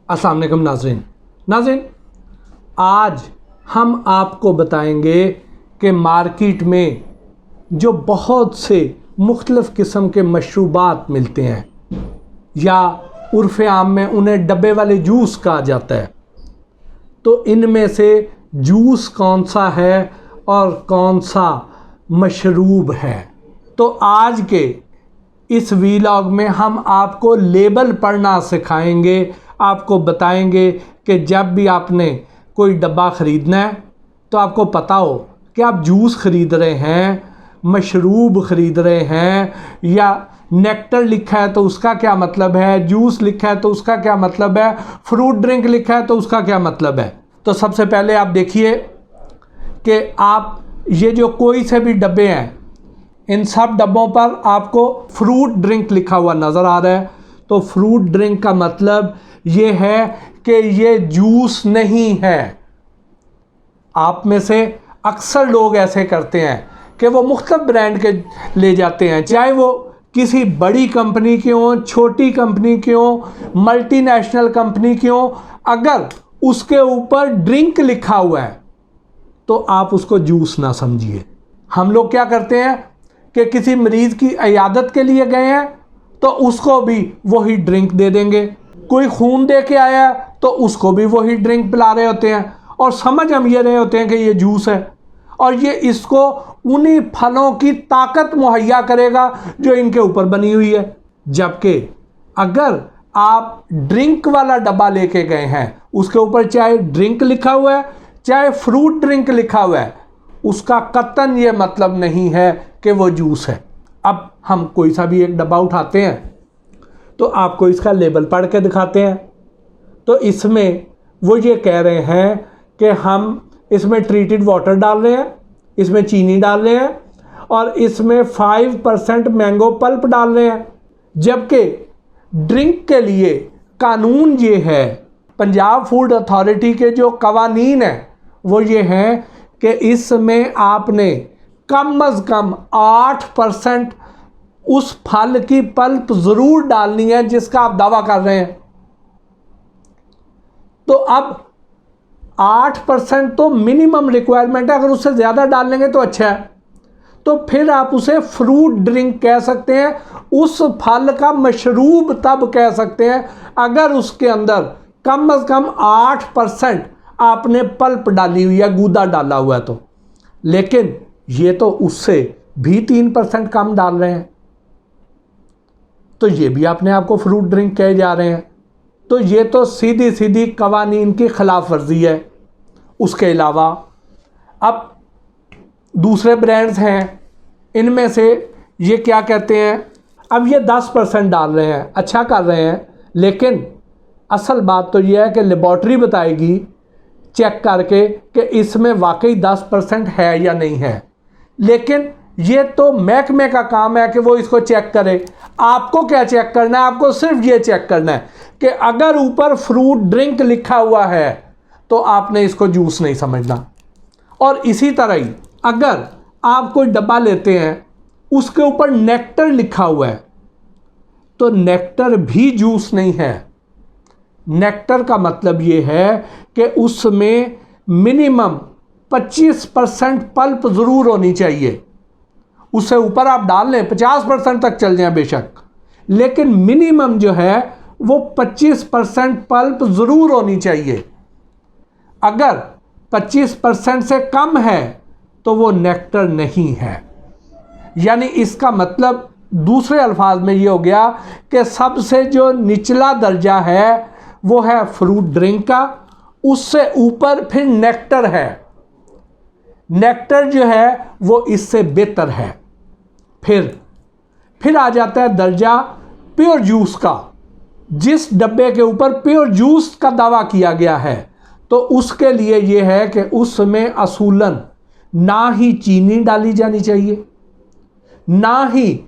अस्सलाम वालेकुम नाज़रीन, आज हम आपको बताएंगे कि मार्केट में जो बहुत से मुख्तलिफ़ किस्म के मशरूबात मिलते हैं या उर्फ़ आम में उन्हें डब्बे वाले जूस कहा जाता है, तो इनमें से जूस कौन सा है और कौन सा मशरूब है। तो आज के इस वीलॉग में हम आपको लेबल पढ़ना सिखाएंगे, आपको बताएंगे कि जब भी आपने कोई डब्बा ख़रीदना है तो आपको पता हो कि आप जूस ख़रीद रहे हैं, मशरूब ख़रीद रहे हैं, या नेक्टर लिखा है तो उसका क्या मतलब है, जूस लिखा है तो उसका क्या मतलब है, फ्रूट ड्रिंक लिखा है तो उसका क्या मतलब है। तो सबसे पहले आप देखिए कि आप ये जो कोई से भी डब्बे हैं, इन सब डब्बों पर आपको फ्रूट ड्रिंक लिखा हुआ नज़र आ रहा है। तो फ्रूट ड्रिंक का मतलब ये है कि ये जूस नहीं है। आप में से अक्सर लोग ऐसे करते हैं कि वो मुख्तलिफ ब्रांड के ले जाते हैं, चाहे वो किसी बड़ी कंपनी के हों, छोटी कंपनी के हों, मल्टीनेशनल कंपनी के हों, अगर उसके ऊपर ड्रिंक लिखा हुआ है तो आप उसको जूस ना समझिए। हम लोग क्या करते हैं कि किसी मरीज़ की इयादत के लिए गए हैं तो उसको भी वही ड्रिंक दे देंगे, कोई खून दे के आया तो उसको भी वही ड्रिंक पिला रहे होते हैं और समझ हम ये रहे होते हैं कि ये जूस है और ये इसको उन्हीं फलों की ताकत मुहैया करेगा जो इनके ऊपर बनी हुई है। जबकि अगर आप ड्रिंक वाला डब्बा लेके गए हैं, उसके ऊपर चाहे ड्रिंक लिखा हुआ है चाहे फ्रूट ड्रिंक लिखा हुआ है, उसका कतन ये मतलब नहीं है कि वो जूस है। अब हम कोई सा भी एक डब्बा उठाते हैं तो आपको इसका लेबल पढ़ के दिखाते हैं, तो इसमें वो ये कह रहे हैं कि हम इसमें ट्रीटेड वाटर डाल रहे हैं, इसमें चीनी डाल रहे हैं और इसमें 5% मैंगो पल्प डाल रहे हैं। जबकि ड्रिंक के लिए कानून ये है, पंजाब फूड अथॉरिटी के जो कवानीन हैं वो ये हैं कि इसमें आपने कम अज़ कम 8% उस फल की पल्प ज़रूर डालनी है जिसका आप दावा कर रहे हैं। तो अब 8% तो मिनिमम रिक्वायरमेंट है, अगर उससे ज़्यादा डाल लेंगे तो अच्छा है। तो फिर आप उसे फ्रूट ड्रिंक कह सकते हैं, उस फल का मशरूब तब कह सकते हैं अगर उसके अंदर कम अज़ कम 8% आपने पल्प डाली हुई है, गूदा डाला हुआ है तो। लेकिन ये तो उससे भी 3% कम डाल रहे हैं, तो ये भी अपने आप को फ्रूट ड्रिंक कहे जा रहे हैं। तो ये तो सीधी सीधी कवानीन की खिलाफ वर्जी है। उसके अलावा अब दूसरे ब्रांड्स हैं, इनमें से ये क्या कहते हैं, अब ये 10% डाल रहे हैं, अच्छा कर रहे हैं, लेकिन असल बात तो ये है कि लेबॉर्ट्री बताएगी चेक करके कि इसमें वाकई 10% है या नहीं है। लेकिन ये तो महकमे का काम है कि वो इसको चेक करे। आपको क्या चेक करना है? आपको सिर्फ ये चेक करना है कि अगर ऊपर फ्रूट ड्रिंक लिखा हुआ है तो आपने इसको जूस नहीं समझना। और इसी तरह ही अगर आप कोई डब्बा लेते हैं, उसके ऊपर नेक्टर लिखा हुआ है तो नेक्टर भी जूस नहीं है। नेक्टर का मतलब ये है कि उसमें मिनिमम 25% पल्प ज़रूर होनी चाहिए। उससे ऊपर आप डाल लें 50% तक चल जाएं बेशक, लेकिन मिनिमम जो है वो 25% पल्प ज़रूर होनी चाहिए। अगर 25% से कम है तो वो नेक्टर नहीं है। यानी इसका मतलब दूसरे अल्फाज में ये हो गया कि सबसे जो निचला दर्जा है वो है फ्रूट ड्रिंक का, उससे ऊपर फिर नेक्टर है। नेक्टर जो है वो इससे बेहतर है। फिर आ जाता है दर्जा प्योर जूस का। जिस डब्बे के ऊपर प्योर जूस का दावा किया गया है तो उसके लिए ये है कि उसमें असूलन ना ही चीनी डाली जानी चाहिए, ना ही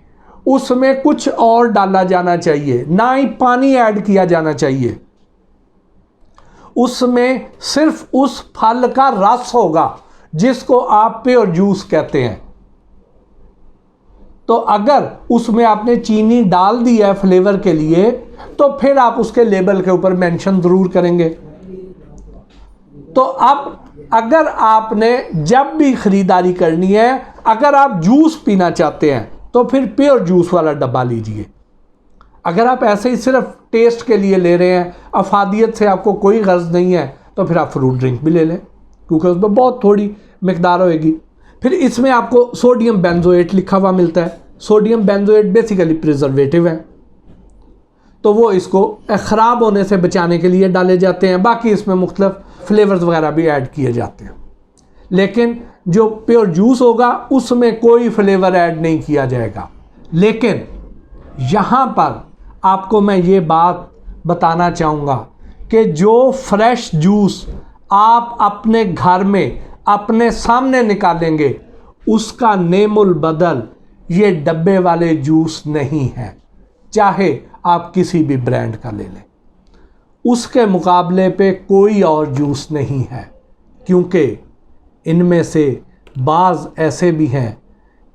उसमें कुछ और डाला जाना चाहिए, ना ही पानी ऐड किया जाना चाहिए। उसमें सिर्फ उस फल का रस होगा जिसको आप प्योर जूस कहते हैं। तो अगर उसमें आपने चीनी डाल दी है फ्लेवर के लिए तो फिर आप उसके लेबल के ऊपर मेंशन ज़रूर करेंगे। तो अब अगर आपने जब भी ख़रीदारी करनी है, अगर आप जूस पीना चाहते हैं तो फिर प्योर जूस वाला डब्बा लीजिए। अगर आप ऐसे ही सिर्फ टेस्ट के लिए ले रहे हैं, अफादियत से आपको कोई गर्ज नहीं है, तो फिर आप फ्रूट ड्रिंक भी ले लें, क्योंकि उसमें बहुत थोड़ी मिकदार होएगी। फिर इसमें आपको सोडियम बेंजोएट लिखा हुआ मिलता है। सोडियम बेंजोएट बेसिकली प्रिजर्वेटिव है, तो वो इसको ख़राब होने से बचाने के लिए डाले जाते हैं। बाकी इसमें मुख्तलिफ फ्लेवर्स वगैरह भी ऐड किए जाते हैं, लेकिन जो प्योर जूस होगा उसमें कोई फ्लेवर ऐड नहीं किया जाएगा। लेकिन यहाँ पर आपको मैं ये बात बताना चाहूँगा कि जो फ्रेश जूस आप अपने घर में अपने सामने निकालेंगे उसका नेमुल बदल ये डब्बे वाले जूस नहीं है, चाहे आप किसी भी ब्रांड का ले लें। उसके मुकाबले पे कोई और जूस नहीं है, क्योंकि इनमें से बाज़ ऐसे भी हैं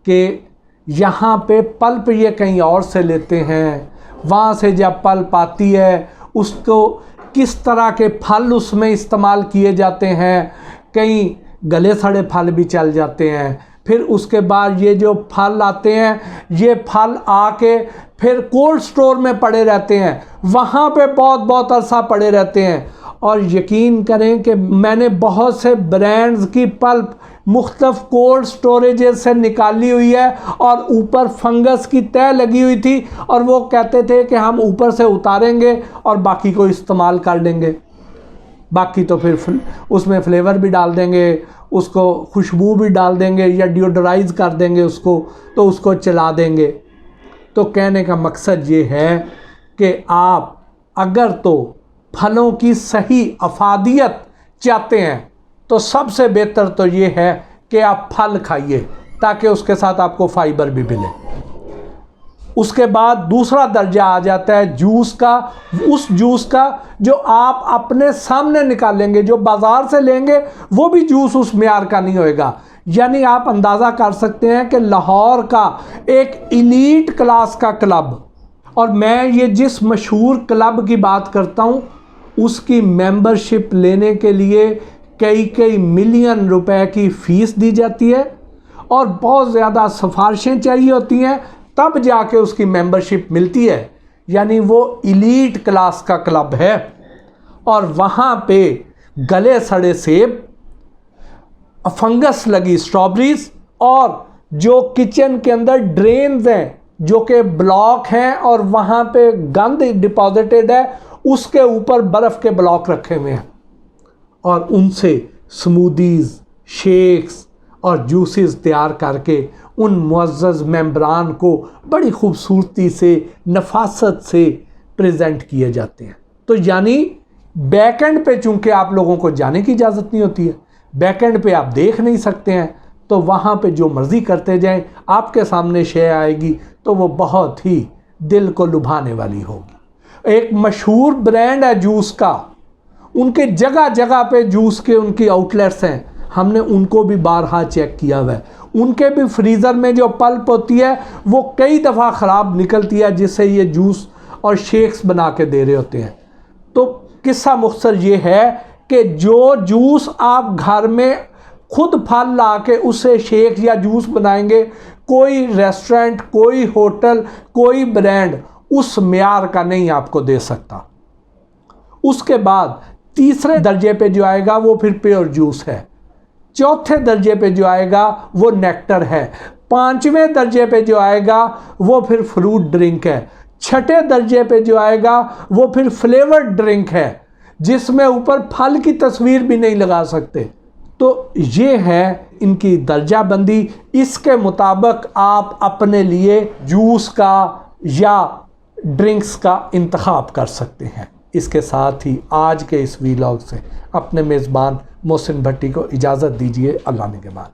कि यहाँ पे पल्प ये कहीं और से लेते हैं, वहाँ से जब पल्प आती है उसको किस तरह के फल उसमें इस्तेमाल किए जाते हैं, कहीं गले सड़े फल भी चल जाते हैं। फिर उसके बाद ये जो फल आते हैं ये फल आके फिर कोल्ड स्टोर में पड़े रहते हैं, वहाँ पे बहुत बहुत अरसा पड़े रहते हैं। और यकीन करें कि मैंने बहुत से ब्रांड्स की पल्प मुख्तलिफ कोल्ड स्टोरेजेस से निकाली हुई है और ऊपर फंगस की तह लगी हुई थी, और वो कहते थे कि हम ऊपर से उतारेंगे और बाकी को इस्तेमाल कर लेंगे, बाकी तो फिर उसमें फ्लेवर भी डाल देंगे, उसको खुशबू भी डाल देंगे या डिओडराइज कर देंगे उसको, तो उसको चला देंगे। तो कहने का मकसद ये है कि आप अगर तो फलों की सही अफादियत चाहते हैं तो सबसे बेहतर तो ये है कि आप फल खाइए, ताकि उसके साथ आपको फाइबर भी मिले। उसके बाद दूसरा दर्जा आ जाता है जूस का, उस जूस का जो आप अपने सामने निकालेंगे, जो बाज़ार से लेंगे वो भी जूस उस मियार का नहीं होएगा। यानी आप अंदाज़ा कर सकते हैं कि लाहौर का एक इलीट क्लास का क्लब, और मैं ये जिस मशहूर क्लब की बात करता हूँ उसकी मेंबरशिप लेने के लिए कई मिलियन रुपए की फ़ीस दी जाती है और बहुत ज़्यादा सिफारिशें चाहिए होती हैं, तब जाके उसकी मेंबरशिप मिलती है। यानी वो इलीट क्लास का क्लब है। और वहाँ पे गले सड़े सेब, फंगस लगी स्ट्रॉबेरीज, और जो किचन के अंदर ड्रेन्स हैं जो कि ब्लॉक हैं और वहाँ पे गंद डिपॉजिटेड है, उसके ऊपर बर्फ़ के ब्लॉक रखे हुए हैं, और उनसे स्मूदीज़, शेक्स और जूसेस तैयार करके उन मुअज़्ज़ज़ मेंबरान को बड़ी खूबसूरती से, नफासत से प्रेजेंट किए जाते हैं। तो यानी बैकेंड पे चूँकि आप लोगों को जाने की इजाज़त नहीं होती है, बैकेंड पे आप देख नहीं सकते हैं, तो वहाँ पे जो मर्ज़ी करते जाएं, आपके सामने शे आएगी तो वो बहुत ही दिल को लुभाने वाली होगी। एक मशहूर ब्रांड है जूस का, उनके जगह जगह पे जूस के उनकी आउटलेट्स हैं, हमने उनको भी बारहा चेक किया हुआ है। उनके भी फ्रीज़र में जो पल्प होती है वो कई दफ़ा ख़राब निकलती है, जिससे ये जूस और शेक्स बना के दे रहे होते हैं। तो किस्सा मुख्तसर ये है कि जो जूस आप घर में खुद फल ला के उससे शेक या जूस बनाएंगे, कोई रेस्टोरेंट, कोई होटल, कोई ब्रांड उस मियार का नहीं आपको दे सकता। उसके बाद तीसरे दर्जे पे जो आएगा वो फिर प्योर जूस है, चौथे दर्जे पे जो आएगा वो नेक्टर है, पांचवें दर्जे पे जो आएगा वो फिर फ्रूट ड्रिंक है, छठे दर्जे पे जो आएगा वो फिर फ्लेवर्ड ड्रिंक है, जिसमें ऊपर फल की तस्वीर भी नहीं लगा सकते। तो ये है इनकी दर्जाबंदी। इसके मुताबिक आप अपने लिए जूस का या ड्रिंक्स का इंतखाब कर सकते हैं। इसके साथ ही आज के इस वीलॉग से अपने मेज़बान मोहसिन भट्टी को इजाज़त दीजिए। अल्लाह निगहबान।